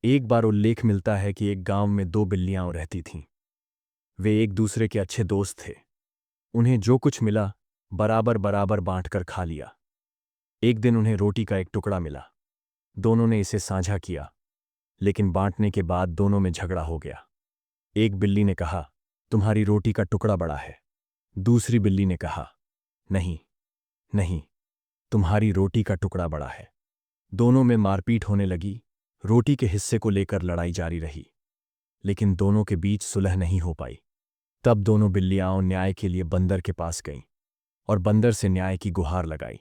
एक बार उल्लेख मिलता है कि एक गांव में दो बिल्लियां रहती थीं। वे एक दूसरे के अच्छे दोस्त थे। उन्हें जो कुछ मिला बराबर बराबर बांटकर खा लिया। एक दिन उन्हें रोटी का एक टुकड़ा मिला। दोनों ने इसे साझा किया, लेकिन बांटने के बाद दोनों में झगड़ा हो गया। एक बिल्ली ने कहा, तुम्हारी रोटी का टुकड़ा बड़ा है। दूसरी बिल्ली ने कहा, नहीं नहीं, तुम्हारी रोटी का टुकड़ा बड़ा है। दोनों में मारपीट होने लगी। रोटी के हिस्से को लेकर लड़ाई जारी रही, लेकिन दोनों के बीच सुलह नहीं हो पाई। तब दोनों बिल्लियां न्याय के लिए बंदर के पास गईं और बंदर से न्याय की गुहार लगाई।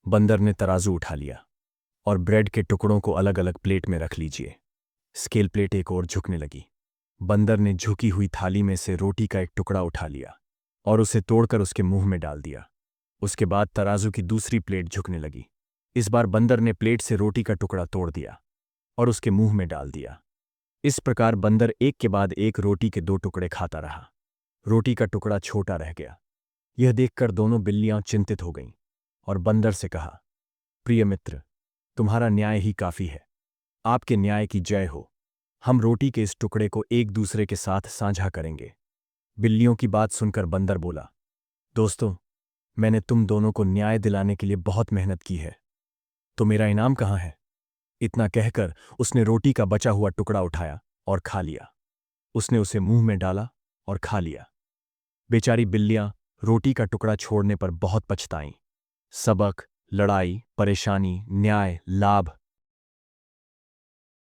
बंदर ने तराजू उठा लिया और ब्रेड के टुकड़ों को अलग अलग प्लेट में रख लीजिए। स्केल प्लेट एक ओर झुकने लगी। बंदर ने झुकी हुई थाली में से रोटी का एक टुकड़ा उठा लिया और उसे तोड़कर उसके मुंह में डाल दिया। उसके बाद तराजू की दूसरी प्लेट झुकने लगी। इस बार बंदर ने प्लेट से रोटी का टुकड़ा तोड़ दिया और उसके मुंह में डाल दिया। इस प्रकार बंदर एक के बाद एक रोटी के दो टुकड़े खाता रहा। रोटी का टुकड़ा छोटा रह गया। यह देखकर दोनों बिल्लियां चिंतित हो गईं और बंदर से कहा, प्रिय मित्र, तुम्हारा न्याय ही काफी है। आपके न्याय की जय हो। हम रोटी के इस टुकड़े को एक दूसरे के साथ साझा करेंगे। बिल्लियों की बात सुनकर बंदर बोला, दोस्तों, मैंने तुम दोनों को न्याय दिलाने के लिए बहुत मेहनत की है, तो मेरा इनाम कहाँ है? इतना कहकर उसने रोटी का बचा हुआ टुकड़ा उठाया और खा लिया। उसने उसे मुंह में डाला और खा लिया। बेचारी बिल्लियां रोटी का टुकड़ा छोड़ने पर बहुत पछताईं। सबक, लड़ाई, परेशानी, न्याय, लाभ